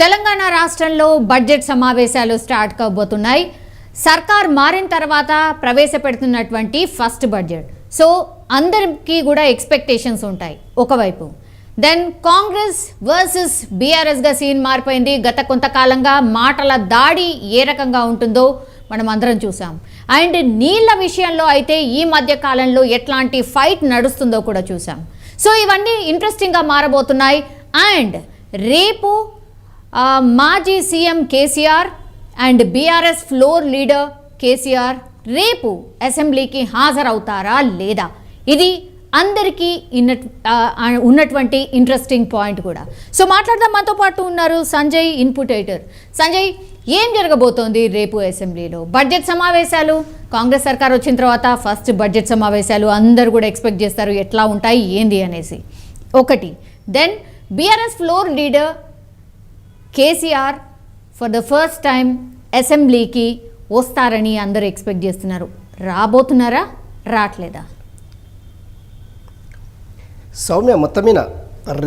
తెలంగాణ రాష్ట్రంలో బడ్జెట్ సమావేశాలు స్టార్ట్ కాబోతున్నాయి. సర్కార్ మారిన తర్వాత ప్రవేశపెడుతున్నటువంటి ఫస్ట్ బడ్జెట్. సో అందరికీ కూడా ఎక్స్పెక్టేషన్స్ ఉంటాయి. ఒకవైపు దెన్ కాంగ్రెస్ వర్సెస్ బీఆర్ఎస్గా సీన్ మారిపోయింది. గత కొంతకాలంగా మాటల దాడి ఏ రకంగా ఉంటుందో మనం అందరం చూసాం. అండ్ నీళ్ల విషయంలో అయితే ఈ మధ్య కాలంలో ఎట్లాంటి ఫైట్ నడుస్తుందో కూడా చూసాం. సో ఇవన్నీ ఇంట్రెస్టింగ్గా మారబోతున్నాయి. అండ్ రేపు మాజీ CM KCR and BRS floor leader KCR రేపు అసెంబ్లీకి హాజరవుతారా లేదా, ఇది అందరికీ ఉన్నటువంటి ఇంట్రెస్టింగ్ పాయింట్ కూడా. సో మాట్లాడదాం. మనతో పాటు ఉన్నారు సంజయ్, ఇన్పుట్ ఎడిటర్. సంజయ్, ఏం జరగబోతోంది రేపు అసెంబ్లీలో? బడ్జెట్ సమావేశాలు, కాంగ్రెస్ సర్కార్ వచ్చిన తర్వాత ఫస్ట్ బడ్జెట్ సమావేశాలు అందరూ కూడా ఎక్స్పెక్ట్ చేస్తారు ఎట్లా ఉంటాయి ఏంది అనేసి. ఒకటి, then BRS floor leader KCR for the first time అసెంబ్లీకి వస్తారని అందరూ ఎక్స్పెక్ట్ చేస్తున్నారు. రాబోతున్నారా, రావట్లేదా? సౌమ్య, మొత్తమైన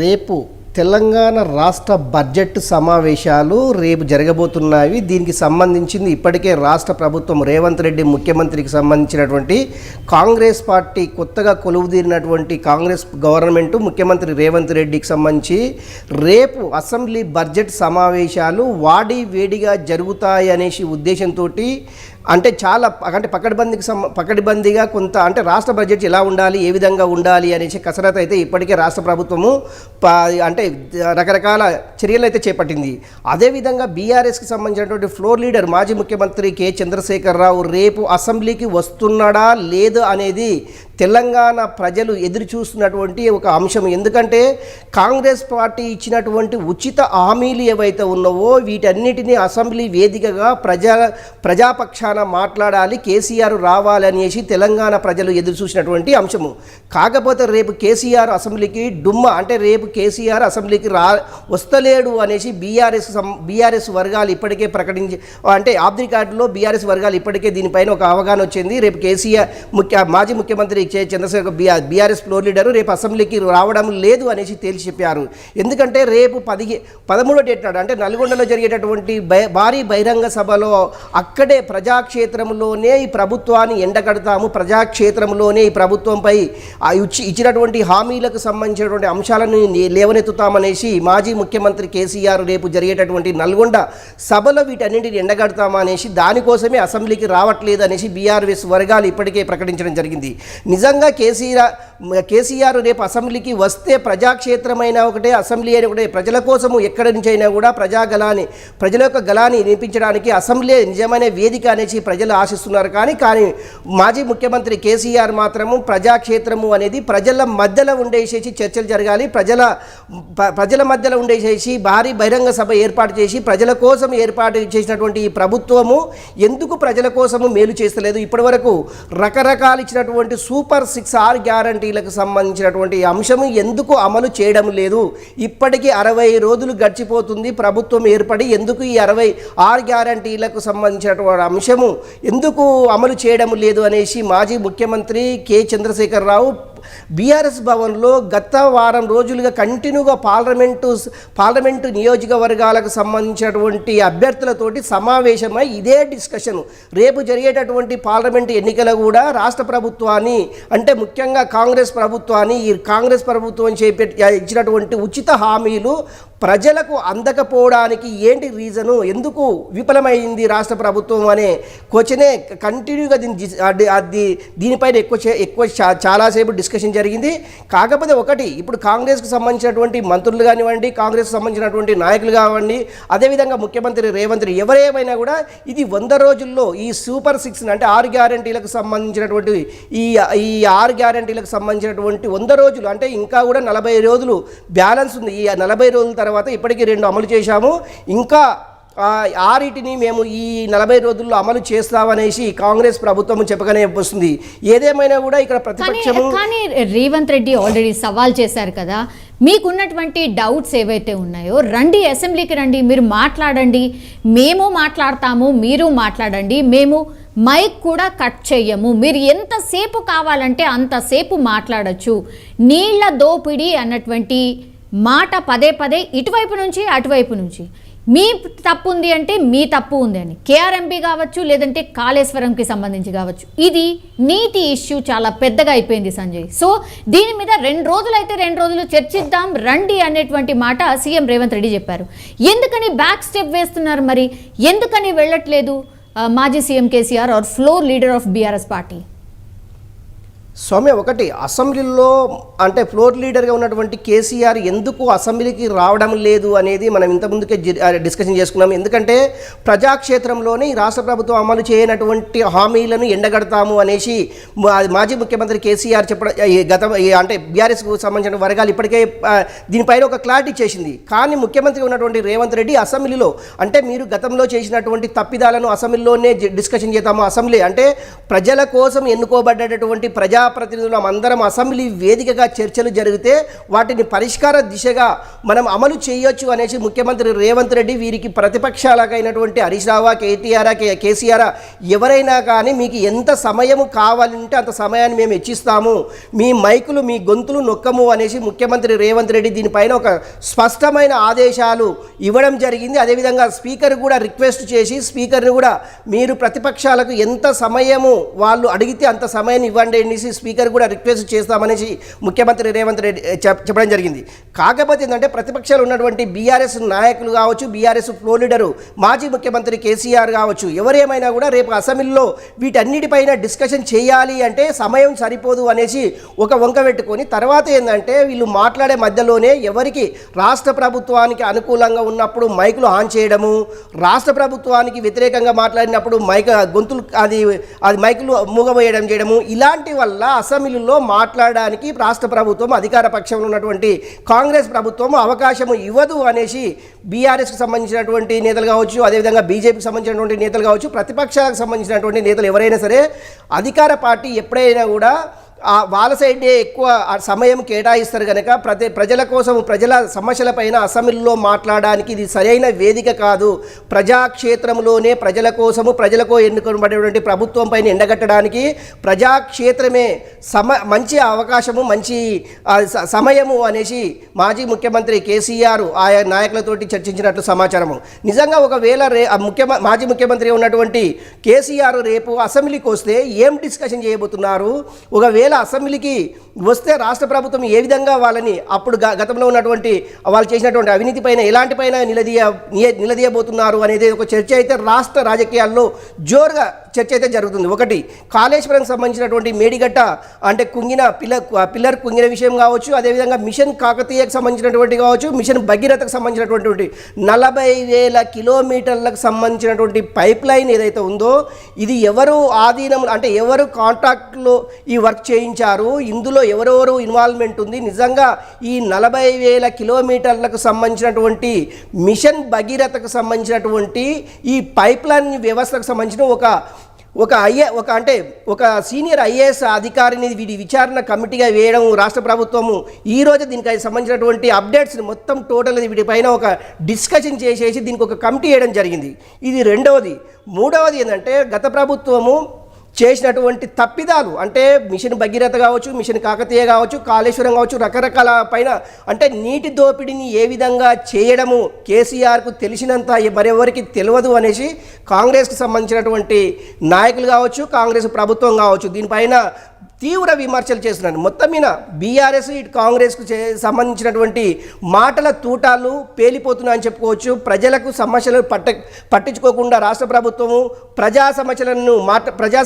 రేపు తెలంగాణ రాష్ట్ర బడ్జెట్ సమావేశాలు రేపు జరగబోతున్నాయి. దీనికి సంబంధించింది ఇప్పటికే రాష్ట్ర ప్రభుత్వం రేవంత్ రెడ్డి ముఖ్యమంత్రికి సంబంధించినటువంటి కాంగ్రెస్ పార్టీ కొత్తగా కొలువుదీరినటువంటి కాంగ్రెస్ గవర్నమెంట్ ముఖ్యమంత్రి రేవంత్ రెడ్డికి సంబంధించి రేపు అసెంబ్లీ బడ్జెట్ సమావేశాలు వాడి వేడిగా జరుగుతాయి అనేసి ఉద్దేశంతో అంటే చాలా పకడ్బందీగా కొంత అంటే రాష్ట్ర బడ్జెట్ ఎలా ఉండాలి, ఏ విధంగా ఉండాలి అనేసి కసరత్తు అయితే ఇప్పటికే రాష్ట్ర ప్రభుత్వము అంటే రకరకాల చర్యలు అయితే చేపట్టింది. అదేవిధంగా బీఆర్ఎస్కి సంబంధించినటువంటి ఫ్లోర్ లీడర్ మాజీ ముఖ్యమంత్రి కె చంద్రశేఖరరావు రేపు అసెంబ్లీకి వస్తున్నాడా లేదు అనేది తెలంగాణ ప్రజలు ఎదురు చూస్తున్నటువంటి ఒక అంశం. ఎందుకంటే కాంగ్రెస్ పార్టీ ఇచ్చినటువంటి ఉచిత హామీలు ఏవైతే ఉన్నావో వీటన్నిటినీ అసెంబ్లీ వేదికగా ప్రజాపక్షాన మాట్లాడాలి, కేసీఆర్ రావాలనేసి తెలంగాణ ప్రజలు ఎదురు చూసినటువంటి అంశము. కాకపోతే రేపు కేసీఆర్ అసెంబ్లీకి అంటే రేపు కేసీఆర్ అసెంబ్లీకి వస్తలేడు అనేసి బీఆర్ఎస్ వర్గాలు ఇప్పటికే అంటే ఆఫ్ ది రికార్డులో బీఆర్ఎస్ వర్గాలు ఇప్పటికే దీనిపైన ఒక అవగాహన వచ్చింది. రేపు కేసీఆర్ మాజీ ముఖ్యమంత్రి చంద్రశేఖర్ బీఆర్ఎస్ ఫ్లోర్ లీడరు రేపు అసెంబ్లీకి రావడం లేదు అనేసి తేల్చి చెప్పారు. ఎందుకంటే రేపు 13వ డేట్ నాడు అంటే నల్గొండలో జరిగేటటువంటి భారీ బహిరంగ సభలో అక్కడే ప్రజాక్షేత్రంలోనే ఈ ప్రభుత్వాన్ని ఎండగడతాము, ప్రజాక్షేత్రంలోనే ఈ ప్రభుత్వంపై ఇచ్చినటువంటి హామీలకు సంబంధించినటువంటి అంశాలను లేవనెత్తుతామనేసి మాజీ ముఖ్యమంత్రి కేసీఆర్ రేపు జరిగేటటువంటి నల్గొండ సభలో వీటన్నింటిని ఎండగడతామనేసి దానికోసమే అసెంబ్లీకి రావట్లేదు అనేసి బీఆర్ఎస్ వర్గాలు ఇప్పటికే ప్రకటించడం జరిగింది. నిజంగా కేసీఆర్ రేపు అసెంబ్లీకి వస్తే ప్రజాక్షేత్రమైన ఒకటే, అసెంబ్లీ అయిన ఒకటే, ప్రజల కోసము ఎక్కడి నుంచి అయినా కూడా ప్రజల యొక్క గలాన్ని వినిపించడానికి అసెంబ్లీ నిజమైన వేదిక అనేసి ప్రజలు ఆశిస్తున్నారు. కానీ మాజీ ముఖ్యమంత్రి కేసీఆర్ మాత్రము ప్రజాక్షేత్రము అనేది ప్రజల మధ్యలో ఉండేసేసి చర్చలు జరగాలి, ప్రజల మధ్యలో ఉండేసేసి భారీ బహిరంగ సభ ఏర్పాటు చేసి ప్రజల కోసం ఏర్పాటు చేసినటువంటి ఈ ప్రభుత్వము ఎందుకు ప్రజల కోసము మేలు చేస్తలేదు? ఇప్పటి వరకు రకరకాలు ఇచ్చినటువంటి సూపర్ 6 గ్యారంటీలకు సంబంధించినటువంటి అంశము ఎందుకు అమలు చేయడం లేదు? ఇప్పటికీ 60 రోజులు గడిచిపోతుంది ప్రభుత్వం ఏర్పడి, ఎందుకు ఈ 66 గ్యారంటీలకు సంబంధించినటువంటి అంశము ఎందుకు అమలు చేయడం లేదు అనేసి మాజీ ముఖ్యమంత్రి కె చంద్రశేఖరరావు బీఆర్ఎస్ భవన్లో గత వారం రోజులుగా కంటిన్యూగా పార్లమెంటు నియోజకవర్గాలకు సంబంధించినటువంటి అభ్యర్థులతోటి సమావేశమై ఇదే డిస్కషన్. రేపు జరిగేటటువంటి పార్లమెంటు ఎన్నికలు కూడా రాష్ట్ర ప్రభుత్వాన్ని అంటే ముఖ్యంగా కాంగ్రెస్ ప్రభుత్వం ఇచ్చినటువంటి ఉచిత హామీలు ప్రజలకు అందకపోవడానికి ఏంటి రీజను, ఎందుకు విఫలమైంది రాష్ట్ర ప్రభుత్వం అనే క్వశ్చనే కంటిన్యూగా దీనిపైన ఎక్కువ చాలాసేపు డిస్కషన్ జరిగింది. కాకపోతే ఒకటి, ఇప్పుడు కాంగ్రెస్కి సంబంధించినటువంటి మంత్రులు కానివ్వండి, కాంగ్రెస్కి సంబంధించినటువంటి నాయకులు కానివ్వండి, అదేవిధంగా ముఖ్యమంత్రి రేవంత్ రెడ్డి ఎవరేమైనా కూడా ఇది 100 రోజుల్లో ఈ సూపర్ 6 అంటే 6 గ్యారంటీలకు సంబంధించినటువంటి ఈ 6 గ్యారంటీలకు సంబంధించినటువంటి 100 రోజులు అంటే ఇంకా కూడా 40 రోజులు బ్యాలెన్స్ ఉంది. ఈ 40 రోజుల తర్వాత ఇప్పటికీ 2 అమలు చేశాము, ఇంకా 6టిని మేము ఈ 40 రోజుల్లో అమలు చేస్తామనేసి కాంగ్రెస్ ప్రభుత్వం చెప్పగానే వస్తుంది. ఏదేమైనా కూడా ఇక్కడ ప్రతిపక్షము కానీ రేవంత్ రెడ్డి ఆల్రెడీ సవాల్ చేశారు కదా, మీకున్నటువంటి డౌట్స్ ఏవైతే ఉన్నాయో రండి, అసెంబ్లీకి రండి, మీరు మాట్లాడండి, మేము మాట్లాడతాము, మీరు మాట్లాడండి, మేము మైక్ కూడా కట్ చేయము, మీరు ఎంతసేపు కావాలంటే అంతసేపు మాట్లాడచ్చు, నీళ్ల దోపిడీ అన్నటువంటి మాట పదే పదే ఇటువైపు నుంచి అటువైపు నుంచి మీ తప్పు ఉంది అంటే మీ తప్పు ఉంది అని, కేఆర్ఎంపీ కావచ్చు లేదంటే కాళేశ్వరంకి సంబంధించి కావచ్చు, ఇది నీటి ఇష్యూ చాలా పెద్దగా అయిపోయింది సంజయ్. సో దీని మీద 2 రోజులు చర్చిద్దాం రండి అనేటువంటి మాట సీఎం రేవంత్ రెడ్డి చెప్పారు. ఎందుకని బ్యాక్ స్టెప్ వేస్తున్నారు, మరి ఎందుకని వెళ్ళట్లేదు మాజీ CM KCR or floor leader of BRS party? Soumya, ఒకటి అసెంబ్లీలో అంటే ఫ్లోర్ లీడర్గా ఉన్నటువంటి కేసీఆర్ ఎందుకు అసెంబ్లీకి రావడం లేదు అనేది మనం ఇంతకుముందుకే డిస్కషన్ చేసుకున్నాం. ఎందుకంటే ప్రజాక్షేత్రంలోనే ఈ రాష్ట్ర ప్రభుత్వం అమలు చేయనటువంటి హామీలను ఎండగడతాము అనేసి మాజీ ముఖ్యమంత్రి కేసీఆర్ చెప్పడం అంటే బీఆర్ఎస్కు సంబంధించిన వర్గాలు ఇప్పటికే దీనిపైన ఒక క్లారిటీ చేసింది. కానీ ముఖ్యమంత్రి ఉన్నటువంటి రేవంత్ రెడ్డి అసెంబ్లీలో అంటే మీరు గతంలో చేసినటువంటి తప్పిదాలను అసెంబ్లీలోనే డిస్కషన్ చేద్దాము. అసెంబ్లీ అంటే ప్రజల కోసం ఎన్నుకోబడ్డటువంటి ప్రజాప్రతినిధులం అందరం అసెంబ్లీ వేదికగా చర్చలు జరిగితే వాటిని పరిష్కార దిశగా మనం అమలు చేయొచ్చు అనేసి ముఖ్యమంత్రి రేవంత్ రెడ్డి వీరికి ప్రతిపక్షాలకైనటువంటి హరీష్ రావు, కేసీఆర్ ఎవరైనా కానీ మీకు ఎంత సమయం కావాలంటే అంత సమయాన్ని మేము ఇచ్చిస్తాము, మీ మైకులు మీ గొంతులు నొక్కము అనేసి ముఖ్యమంత్రి రేవంత్ రెడ్డి దీనిపైన ఒక స్పష్టమైన ఆదేశాలు ఇవ్వడం జరిగింది. అదేవిధంగా స్పీకర్ కూడా రిక్వెస్ట్ చేసి స్పీకర్ని కూడా మీరు ప్రతిపక్షాలకు ఎంత సమయము వాళ్ళు అడిగితే అంత సమయాన్ని ఇవ్వండి అనేసి స్పీకర్ కూడా రిక్వెస్ట్ చేస్తామనేసి ముఖ్యమంత్రి రేవంత్ రెడ్డి చెప్పడం జరిగింది. కాకపోతే ఏంటంటే ప్రతిపక్షాలు ఉన్నటువంటి బీఆర్ఎస్ నాయకులు కావచ్చు, బీఆర్ఎస్ ఫ్లోర్ లీడరు మాజీ ముఖ్యమంత్రి కేసీఆర్ కావచ్చు, ఎవరేమైనా కూడా రేపు అసెంబ్లీలో వీటన్నిటిపైన డిస్కషన్ చేయాలి అంటే సమయం సరిపోదు అనేసి ఒక వంక పెట్టుకొని తర్వాత ఏంటంటే వీళ్ళు మాట్లాడే మధ్యలోనే ఎవరికి రాష్ట్ర ప్రభుత్వానికి అనుకూలంగా ఉన్నప్పుడు మైకులు ఆన్ చేయడము, రాష్ట్ర ప్రభుత్వానికి వ్యతిరేకంగా మాట్లాడినప్పుడు గొంతులు అది మైకులు మూగబోయడం చేయడము, ఇలాంటి వల్ల అసెంబ్లీలో మాట్లాడడానికి రాష్ట్ర ప్రభుత్వం అధికార పక్షంలో ఉన్నటువంటి కాంగ్రెస్ ప్రభుత్వం అవకాశం ఇవ్వదు అనేసి బీఆర్ఎస్కి సంబంధించినటువంటి నేతలు కావచ్చు, అదేవిధంగా బీజేపీకి సంబంధించినటువంటి నేతలు కావచ్చు, ప్రతిపక్షాలకు సంబంధించినటువంటి నేతలు ఎవరైనా సరే అధికార పార్టీ ఎప్పుడైనా కూడా వాళ్ళ సైడే ఎక్కువ సమయం కేటాయిస్తారు కనుక ప్రజల కోసం ప్రజల సమస్యలపైన అసెంబ్లీలో మాట్లాడడానికి ఇది సరైన వేదిక కాదు. ప్రజాక్షేత్రంలోనే ప్రజల కోసము ప్రజలకు ఎన్నుకోబడేటువంటి ప్రభుత్వం పైన ఎండగట్టడానికి ప్రజాక్షేత్రమే మంచి అవకాశము, మంచి సమయము అనేసి మాజీ ముఖ్యమంత్రి కేసీఆర్ ఆయా నాయకులతోటి చర్చించినట్లు సమాచారము. నిజంగా ఒకవేళ మాజీ ముఖ్యమంత్రి ఉన్నటువంటి కేసీఆర్ రేపు అసెంబ్లీకి వస్తే ఏం డిస్కషన్ చేయబోతున్నారు, ఒకవేళ అసెంబ్లీకి వస్తే రాష్ట్ర ప్రభుత్వం ఏ విధంగా వాళ్ళని అప్పుడు గతంలో ఉన్నటువంటి వాళ్ళు చేసినటువంటి అవినీతి పైన ఎలాంటి పైన నిలదీయబోతున్నారు అనేది ఒక చర్చ అయితే రాష్ట్ర రాజకీయాల్లో జోరుగా చర్చ అయితే జరుగుతుంది. ఒకటి కాళేశ్వరంకి సంబంధించినటువంటి మేడిగడ్డ అంటే పిల్లర్ కుంగిన విషయం కావచ్చు, అదేవిధంగా మిషన్ కాకతీయకు సంబంధించినటువంటి కావచ్చు, మిషన్ భగీరథకు సంబంధించినటువంటి 40,000 కిలోమీటర్లకు సంబంధించినటువంటి పైప్ లైన్ ఏదైతే ఉందో ఇది ఎవరు ఆధీనం అంటే ఎవరు కాంట్రాక్ట్లో ఈ వర్క్ చేయించారు, ఇందులో ఎవరెవరు ఇన్వాల్వ్మెంట్ ఉంది, నిజంగా ఈ 40,000 కిలోమీటర్లకు సంబంధించినటువంటి మిషన్ భగీరథకు సంబంధించినటువంటి ఈ పైప్ లైన్ వ్యవస్థకు సంబంధించిన ఒక సీనియర్ ఐఏఎస్ అధికారిని వీడి విచారణ కమిటీగా వేయడం రాష్ట్ర ప్రభుత్వము ఈరోజు దీనికి సంబంధించినటువంటి అప్డేట్స్ని మొత్తం టోటల్ వీటిపైన ఒక డిస్కషన్ చేసేసి దీనికి ఒక కమిటీ వేయడం జరిగింది. ఇది రెండవది. మూడవది ఏంటంటే గత ప్రభుత్వము చేసినటువంటి తప్పిదాలు అంటే మిషన్ భగీరథ కావచ్చు, మిషన్ కాకతీయ కావచ్చు, కాళేశ్వరం కావచ్చు, రకరకాల పైన అంటే నీటి దోపిడీని ఏ విధంగా చేయడము కేసీఆర్కు తెలిసినంత మరెవరికి తెలియదు అనేసి కాంగ్రెస్కి సంబంధించినటువంటి నాయకులు కావచ్చు, కాంగ్రెస్ ప్రభుత్వం కావచ్చు దీనిపైన తీవ్ర విమర్శలు చేస్తున్నారు. మొత్తం మీద బీఆర్ఎస్ ఇటు కాంగ్రెస్కు సంబంధించినటువంటి మాటల తూటాలు పేలిపోతున్నాయని చెప్పుకోవచ్చు. ప్రజలకు సమస్యలు పట్టించుకోకుండా రాష్ట్ర ప్రభుత్వము ప్రజా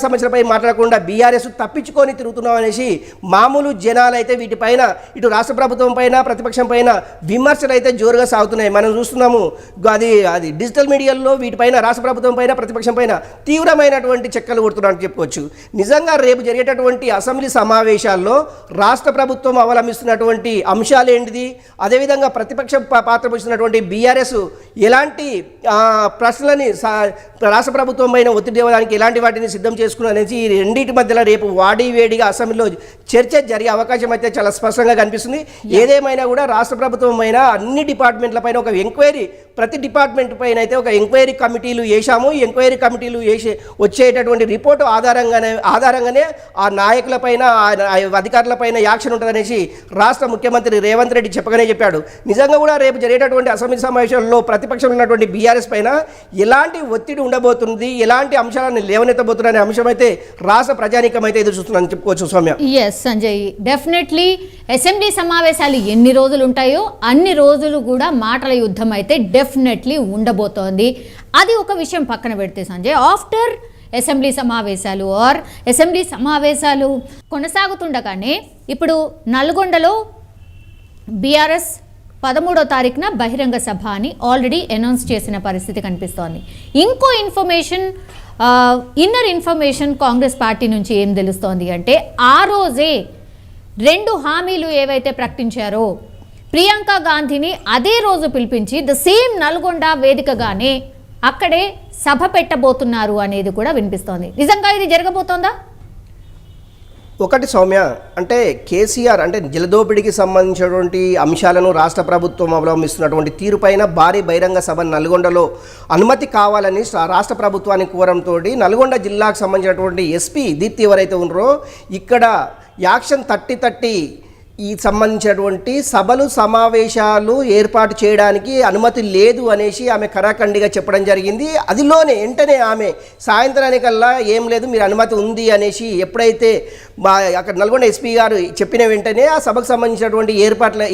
సమస్యలపై మాట్లాడకుండా బీఆర్ఎస్ తప్పించుకొని తిరుగుతున్నాం అనేసి మామూలు జనాలు అయితే వీటిపైన ఇటు రాష్ట్ర ప్రభుత్వం పైన ప్రతిపక్షం పైన విమర్శలు అయితే జోరుగా సాగుతున్నాయి. మనం చూస్తున్నాము అది డిజిటల్ మీడియాలో వీటిపైన రాష్ట్ర ప్రభుత్వం పైన ప్రతిపక్షం పైన తీవ్రమైనటువంటి చెక్కలు కొడుతున్నారని చెప్పుకోవచ్చు. నిజంగా రేపు జరిగేటటువంటి అసెంబ్లీ సమావేశాల్లో రాష్ట్ర ప్రభుత్వం అవలంబిస్తున్నటువంటి అంశాలు ఏంటిది, అదేవిధంగా ప్రతిపక్ష పాత్ర పోషిస్తున్నటువంటి బీఆర్ఎస్ ఎలాంటి ప్రశ్నలని రాష్ట్ర ప్రభుత్వం పైన ఒత్తిడి ఇవ్వడానికి ఎలాంటి వాటిని సిద్ధం చేసుకున్నారు అనేసి ఈ రెండింటి మధ్యలో రేపు వేడిగా అసెంబ్లీలో చర్చ జరిగే అవకాశం అయితే చాలా స్పష్టంగా కనిపిస్తుంది. ఏదేమైనా కూడా రాష్ట్ర ప్రభుత్వం పైన అన్ని డిపార్ట్మెంట్ల పైన ఒక ఎంక్వైరీ, ప్రతి డిపార్ట్మెంట్ పైన అయితే ఒక ఎంక్వైరీ కమిటీలు వేశాము. ఈ ఎంక్వైరీ కమిటీలు వచ్చేటటువంటి రిపోర్టు ఆధారంగానే ఆ నాయకుల పైన అధికారుల పైన యాక్షన్ ఉంటుందనేసి రాష్ట్ర ముఖ్యమంత్రి రేవంత్ రెడ్డి చెప్పాడు. నిజంగా కూడా రేపు జరిగేటటువంటి అసెంబ్లీ సమావేశాల్లో ప్రతిపక్షంలో ఉన్నటువంటి బీఆర్ఎస్ పైన ఎలాంటి ఒత్తిడి ఉండబోతుంది, ఎలాంటి అంశాలను లేవనెత్తబోతున్న అంశం అయితే రాష్ట్ర ప్రజానీకం అయితే ఎదురు చూస్తుందని చెప్పుకోవచ్చు. Soumya, yes Sanjay, definitely assembly సమావేశాలు ఎన్ని రోజులు ఉంటాయో అన్ని రోజులు కూడా మాటల యుద్ధం అయితే డెఫినెట్లీ ఉండబోతోంది. అది ఒక విషయం పక్కన పెడితే సంజయ్, ఆఫ్టర్ అసెంబ్లీ సమావేశాలు కొనసాగుతుండగానే ఇప్పుడు నల్గొండలో బీఆర్ఎస్ 13వ తారీఖున బహిరంగ సభ అని ఆల్రెడీ అనౌన్స్ చేసిన పరిస్థితి కనిపిస్తోంది. ఇంకో ఇన్నర్ ఇన్ఫర్మేషన్ కాంగ్రెస్ పార్టీ నుంచి ఏం తెలుస్తోంది అంటే, ఆ రోజే 2 హామీలు ఏవైతే ప్రకటించారో ప్రియాంక గాంధీని అదే రోజు పిలిపించి ద సేమ్ నల్గొండ వేదికగానే అక్కడే సభ పెట్టబోతున్నారు అనేది కూడా వినిపిస్తోంది. నిజంగా ఇది జరగబోతోందా? ఒకటి సౌమ్య, అంటే కేసీఆర్ అంటే జలదోపిడికి సంబంధించినటువంటి అంశాలను రాష్ట్ర ప్రభుత్వం అవలంబిస్తున్నటువంటి తీరుపైన భారీ బహిరంగ సభ నల్గొండలో అనుమతి కావాలని రాష్ట్ర ప్రభుత్వానికి కోరంతో నల్గొండ జిల్లాకు సంబంధించినటువంటి ఎస్పీ దీప్తి ఎవరైతే ఉన్నారో ఇక్కడ యాక్షన్ 30 ఈ సంబంధించినటువంటి సభలు సమావేశాలు ఏర్పాటు చేయడానికి అనుమతి లేదు అనేసి ఆమె కరాఖండిగా చెప్పడం జరిగింది. అదిలోనే వెంటనే ఆమె సాయంత్రానికల్లా ఏం లేదు, మీరు అనుమతి ఉంది అనేసి ఎప్పుడైతే అక్కడ నల్గొండ ఎస్పీ గారు చెప్పిన వెంటనే ఆ సభకు సంబంధించినటువంటి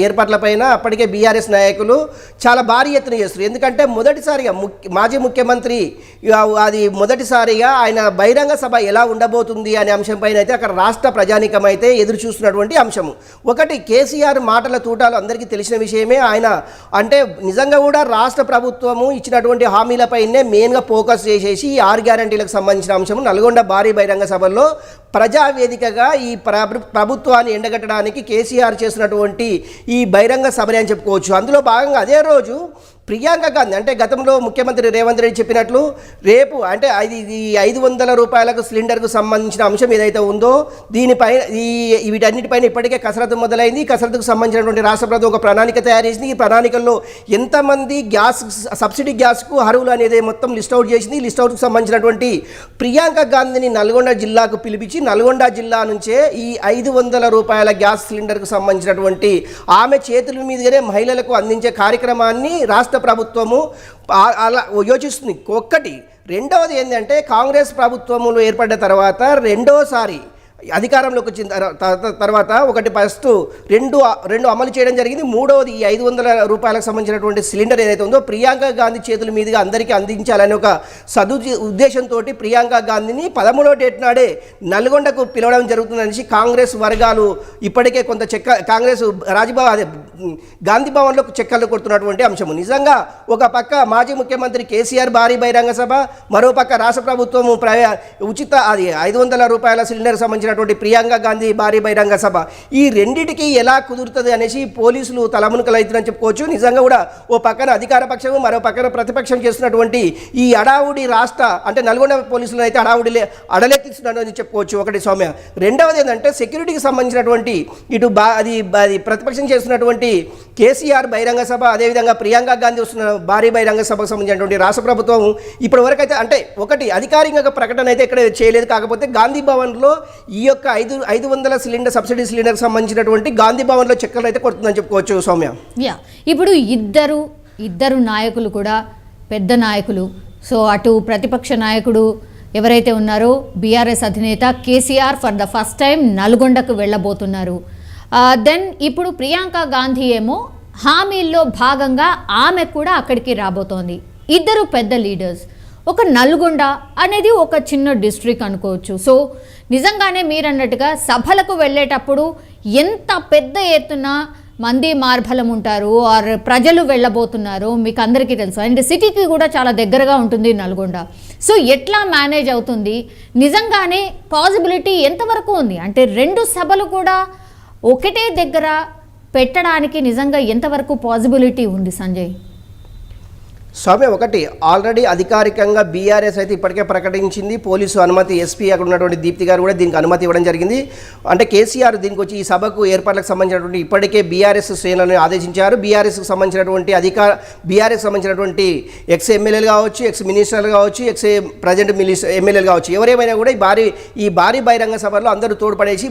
ఏర్పాట్లపైన అప్పటికే బీఆర్ఎస్ నాయకులు చాలా భారీ ఎత్తున చేస్తారు. ఎందుకంటే మొదటిసారిగా మాజీ ముఖ్యమంత్రి మొదటిసారిగా ఆయన బహిరంగ సభ ఎలా ఉండబోతుంది అనే అంశంపైన అయితే అక్కడ రాష్ట్ర ప్రజానీకం అయితే ఎదురు చూస్తున్నటువంటి అంశము. ఒకటి, కేసీఆర్ మాటల తూటాలు అందరికీ తెలిసిన విషయమే. ఆయన అంటే నిజంగా కూడా రాష్ట్ర ప్రభుత్వము ఇచ్చినటువంటి హామీలపైనే మెయిన్గా ఫోకస్ చేసేసి 6 గ్యారంటీలకు సంబంధించిన అంశము నల్గొండ భారీ బహిరంగ సభల్లో ప్రజావేదికగా ఈ ప్రభుత్వాన్ని ఎండగట్టడానికి కేసీఆర్ చేసినటువంటి ఈ బహిరంగ సభని అని చెప్పుకోవచ్చు. అందులో భాగంగా అదే రోజు ప్రియాంక గాంధీ అంటే గతంలో ముఖ్యమంత్రి రేవంత్ రెడ్డి చెప్పినట్లు రేపు అంటే ఈ 500 రూపాయలకు సిలిండర్కు సంబంధించిన అంశం ఏదైతే ఉందో దీనిపైన వీటన్నిటిపైన ఇప్పటికే కసరత్తు మొదలైంది. కసరత్తుకు సంబంధించినటువంటి రాష్ట్ర ప్రభుత్వం ఒక ప్రణాళిక తయారు చేసింది. ఈ ప్రణాళికల్లో ఎంతమంది సబ్సిడీ గ్యాస్కు అర్హులు అనేది మొత్తం లిస్ట్ అవుట్ చేసింది. లిస్ట్ అవుట్కు సంబంధించినటువంటి ప్రియాంక గాంధీని నల్గొండ జిల్లాకు పిలిపించి నల్గొండ జిల్లా నుంచే ఈ 500 రూపాయల గ్యాస్ సిలిండర్కు సంబంధించినటువంటి ఆమె చేతుల మీదుగానే మహిళలకు అందించే కార్యక్రమాన్ని రాష్ట్ర ప్రభుత్వము అలా యోచిస్తుంది. ఒక్కటి. రెండవది ఏంటంటే కాంగ్రెస్ ప్రభుత్వములు ఏర్పడ్డ తర్వాత రెండోసారి అధికారంలోకి వచ్చిన తర్వాత ఒకటి ఫస్ట్ రెండు అమలు చేయడం జరిగింది. మూడవది ఈ 500 రూపాయలకు సంబంధించినటువంటి సిలిండర్ ఏదైతే ఉందో ప్రియాంక గాంధీ చేతుల మీదుగా అందరికీ అందించాలని ఒక ఉద్దేశంతో ప్రియాంక గాంధీని 13వ డేట్ నాడే నల్గొండకు పిలవడం జరుగుతుందనేసి కాంగ్రెస్ వర్గాలు ఇప్పటికే కొంత కాంగ్రెస్ గాంధీ భవన్లో చెక్కలు కొడుతున్నటువంటి అంశము. నిజంగా ఒక పక్క మాజీ ముఖ్యమంత్రి కేసీఆర్ భారీ బహిరంగ సభ, మరో పక్క రాష్ట్ర ప్రభుత్వము ఉచిత 500 రూపాయల సిలిండర్ సంబంధించిన ప్రియాంక గాంధీ భారీ బహిరంగ సభ, ఈ రెండిటికి ఎలా కుదురుతుంది అనేసి పోలీసులు తలమునకలు అవుతుందని చెప్పుకోవచ్చు. నిజంగా కూడా ఓ పక్కన అధికార పక్షము, మరో పక్కన ప్రతిపక్షం చేస్తున్నటువంటి ఈ అడావుడి అంటే నల్గొండ పోలీసులు అయితే అడలెత్తిస్తున్నారని చెప్పుకోవచ్చు. ఒకటి సౌమ్య. రెండవది ఏంటంటే సెక్యూరిటీకి సంబంధించినటువంటి ఇటు అది ప్రతిపక్షం చేస్తున్నటువంటి కేసీఆర్ బహిరంగ సభ, అదేవిధంగా ప్రియాంక గాంధీ వస్తున్న భారీ బహిరంగ సభకు సంబంధించినటువంటి రాష్ట్ర ప్రభుత్వం ఇప్పటి వరకు అయితే అంటే ఒకటి అధికారికంగా ప్రకటన అయితే ఇక్కడ చేయలేదు. కాకపోతే గాంధీ భవన్లో ఈ యొక్క 500 సిలిండర్ సబ్సిడీ సిలిండర్కి సంబంధించినటువంటి గాంధీ భవన్లో చెక్కలు అయితే కొడుతుందని చెప్పుకోవచ్చు. సౌమ్య, ఇప్పుడు ఇద్దరు నాయకులు కూడా పెద్ద నాయకులు. సో అటు ప్రతిపక్ష నాయకుడు ఎవరైతే ఉన్నారో బీఆర్ఎస్ అధినేత KCR for the first time నల్గొండకు వెళ్ళబోతున్నారు. దెన్ ఇప్పుడు ప్రియాంక గాంధీ ఏమో హామీల్లో భాగంగా ఆమె కూడా అక్కడికి రాబోతోంది. ఇద్దరు పెద్ద లీడర్స్. ఒక నల్గొండ అనేది ఒక చిన్న డిస్ట్రిక్ట్ అనుకోవచ్చు. సో నిజంగానే మీరన్నట్టుగా సభలకు వెళ్ళేటప్పుడు ఎంత పెద్ద ఎత్తున మంది మార్బలం ఉంటారు ఆర్ ప్రజలు వెళ్ళబోతున్నారు మీకు అందరికీ తెలుసు. అండ్ సిటీకి కూడా చాలా దగ్గరగా ఉంటుంది నల్గొండ. సో ఎట్లా మేనేజ్ అవుతుంది? నిజంగానే పాసిబిలిటీ ఎంతవరకు ఉంది? అంటే 2 సభలు కూడా ఒకటే దగ్గర పెట్టడానికి నిజంగా ఎంతవరకు పాసిబిలిటీ ఉంది సంజయ్? స్వామి ఒకటి ఆల్రెడీ అధికారికంగా బీఆర్ఎస్ అయితే ఇప్పటికే ప్రకటించింది, పోలీసు అనుమతి, ఎస్పీ అక్కడ ఉన్నటువంటి దీప్తి గారు కూడా దీనికి అనుమతి ఇవ్వడం జరిగింది. అంటే కేసీఆర్ దీనికి వచ్చి ఈ సభకు ఏర్పాట్లకు సంబంధించినటువంటి ఇప్పటికే బీఆర్ఎస్ శ్రేణులను ఆదేశించారు. బీఆర్ఎస్కి సంబంధించినటువంటి బీఆర్ఎస్ సంబంధించినటువంటి ఎక్స్ ఎమ్మెల్యేలు కావచ్చు, ఎక్స్ మినిస్టర్లు కావచ్చు, ఎక్స్ ప్రజెంట్ ఎమ్మెల్యేలు కావచ్చు, ఎవరేమైనా కూడా ఈ భారీ బహిరంగ సభలో అందరూ తోడ్పడేసి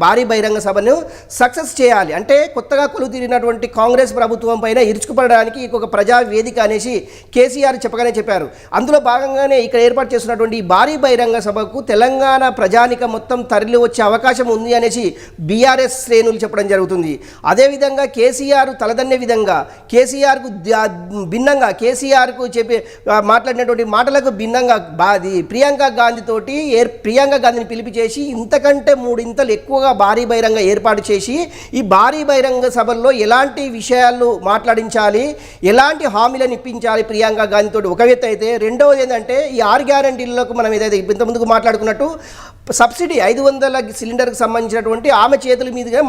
భారీ బహిరంగ సభను సక్సెస్ చేయాలి. అంటే కొత్తగా కొలువు తీరినటువంటి కాంగ్రెస్ ప్రభుత్వం పైన ఇరుచుకుపడడానికి ఒక ప్రజా వేదిక అనేసి కేసీఆర్ చెప్పారు. అందులో భాగంగానే ఇక్కడ ఏర్పాటు చేస్తున్నటువంటి ఈ భారీ బహిరంగ సభకు తెలంగాణ ప్రజానిక మొత్తం తరలి వచ్చే అవకాశం ఉంది అనేసి బీఆర్ఎస్ శ్రేణులు చెప్పడం జరుగుతుంది. అదేవిధంగా కేసీఆర్ తలదన్నే విధంగా కేసీఆర్కు భిన్నంగా కేసీఆర్కు మాట్లాడినటువంటి మాటలకు భిన్నంగా ప్రియాంక గాంధీని పిలిపించేసి ఇంతకంటే 3 ఇంతలు ఎక్కువగా భారీ బహిరంగ ఏర్పాటు చేసి ఈ భారీ బహిరంగ సభల్లో ఎలాంటి విషయాలు మాట్లాడించాలి, ఎలాంటి హామీలను ఇప్పించాలి ప్రియాంక గాంధీతో ఒక వ్యక్తి అయితే, రెండవది ఏంటంటే ఈ 6 గ్యారంటీలకు మనం ఏదైతే ఇంతకుముందుకు మాట్లాడుకున్నట్టు సబ్సిడీ 500 సిలిండర్కి సంబంధించినటువంటి ఆమె చేతుల మీదుగా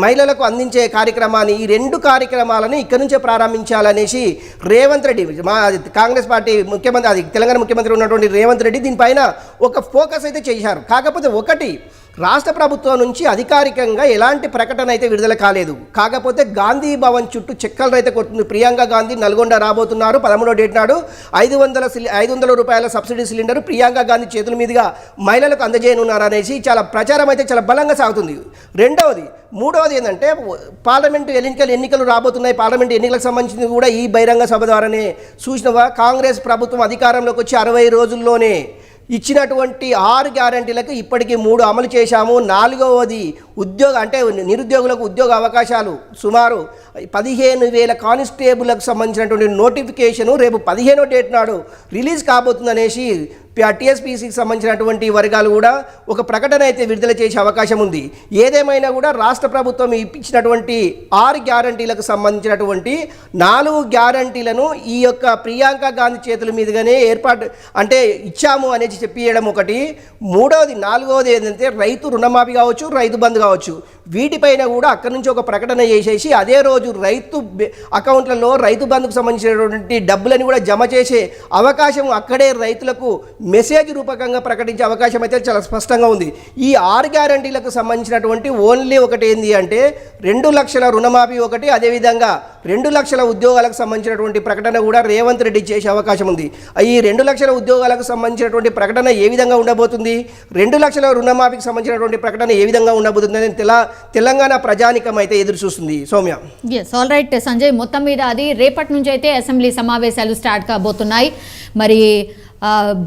మహిళలకు అందించే కార్యక్రమాన్ని, ఈ 2 కార్యక్రమాలను ఇక్కడి నుంచే ప్రారంభించాలనేసి రేవంత్ రెడ్డి కాంగ్రెస్ పార్టీ ముఖ్యమంత్రి తెలంగాణ ముఖ్యమంత్రి ఉన్నటువంటి రేవంత్ రెడ్డి దీనిపైన ఒక ఫోకస్ అయితే చేశారు. కాకపోతే ఒకటి రాష్ట్ర ప్రభుత్వం నుంచి అధికారికంగా ఎలాంటి ప్రకటన అయితే విడుదల కాలేదు. కాకపోతే గాంధీ భవన్ చుట్టూ చెక్కలు అయితే కొడుతుంది. ప్రియాంక గాంధీ నల్గొండ రాబోతున్నారు 13వ డేట్ నాడు. 500 రూపాయల సబ్సిడీ సిలిండర్ ప్రియాంక గాంధీ చేతుల మీదుగా మహిళలకు అందజేయనున్నారు అనేసి చాలా ప్రచారం అయితే చాలా బలంగా సాగుతుంది. మూడవది ఏంటంటే పార్లమెంటు ఎన్నికలు రాబోతున్నాయి. పార్లమెంటు ఎన్నికలకు సంబంధించింది కూడా ఈ బహిరంగ సభ ద్వారానే చూసినవా. కాంగ్రెస్ ప్రభుత్వం అధికారంలోకి వచ్చి 60 రోజుల్లోనే ఇచ్చినటువంటి 6 గ్యారంటీలకు ఇప్పటికీ 3 అమలు చేశాము. 4వది నిరుద్యోగులకు ఉద్యోగ అవకాశాలు సుమారు 15,000 కానిస్టేబుల్లకు సంబంధించినటువంటి నోటిఫికేషను రేపు 15వ డేట్ నాడు రిలీజ్ కాబోతుందనేసి టీఎస్పీసీకి సంబంధించినటువంటి వర్గాలు కూడా ఒక ప్రకటన అయితే విడుదల చేసే అవకాశం ఉంది. ఏదేమైనా కూడా రాష్ట్ర ప్రభుత్వం ఇప్పించినటువంటి 6 గ్యారంటీలకు సంబంధించినటువంటి 4 గ్యారంటీలను ఈ యొక్క ప్రియాంక గాంధీ చేతుల మీదుగానే ఇచ్చాము అనేది చెప్పియడం ఒకటి. నాలుగవది ఏంటంటే రైతు రుణమాఫీ కావచ్చు, రైతు బంధు కావచ్చు, వీటిపైన కూడా అక్కడి నుంచి ఒక ప్రకటన చేసేసి అదే రోజు రైతు అకౌంట్లలో రైతు బంధుకు సంబంధించినటువంటి డబ్బులని కూడా జమ చేసే అవకాశం అక్కడే రైతులకు మెసేజ్ రూపకంగా ప్రకటించే అవకాశం అయితే చాలా స్పష్టంగా ఉంది. ఈ 6 గ్యారంటీలకు సంబంధించినటువంటి ఓన్లీ ఒకటి ఏంది అంటే 2 లక్షల రుణమాఫీ ఒకటి, అదేవిధంగా 2 లక్షల ఉద్యోగాలకు సంబంధించినటువంటి ప్రకటన కూడా రేవంత్ రెడ్డి చేసే అవకాశం ఉంది. ఈ 2 లక్షల ఉద్యోగాలకు సంబంధించినటువంటి ప్రకటన ఏ విధంగా ఉండబోతుంది, 2 లక్షల రుణమాఫీకి సంబంధించినటువంటి ప్రకటన ఏ విధంగా ఉండబోతుంది అని తెలంగాణ ప్రజానికం అయితే ఎదురు చూస్తుంది. సౌమ్య, ఆల్ రైట్ సంజయ్, మొత్తం మీద అది రేపటి నుంచి అయితే అసెంబ్లీ సమావేశాలు స్టార్ట్ కాబోతున్నాయి. మరి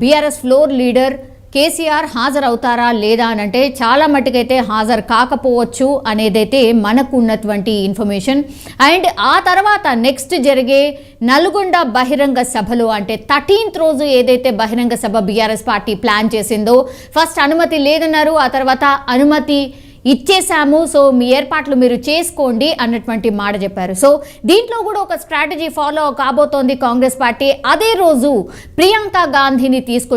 బీఆర్ఎస్ ఫ్లోర్ లీడర్ కేసీఆర్ హాజరవుతారా లేదా అని అంటే చాలా మట్టుకైతే హాజరు కాకపోవచ్చు అనేదైతే మనకు ఉన్నటువంటి ఇన్ఫర్మేషన్. అండ్ ఆ తర్వాత నెక్స్ట్ జరిగే నల్గొండ బహిరంగ సభలో అంటే 13th రోజు ఏదైతే బహిరంగ సభ బీఆర్ఎస్ పార్టీ ప్లాన్ చేసిందో ఫస్ట్ అనుమతి లేదన్నారు, ఆ తర్వాత అనుమతి ఇచ్చేసాము, సో మీ ఏర్పాట్లు మీరు చేసుకోండి అన్నటువంటి మాట చెప్పారు. సో దీంట్లో కూడా ఒక స్ట్రాటజీ ఫాలో కాబోతోంది కాంగ్రెస్ పార్టీ. అదే రోజు ప్రియాంక గాంధీని తీసుకొచ్చి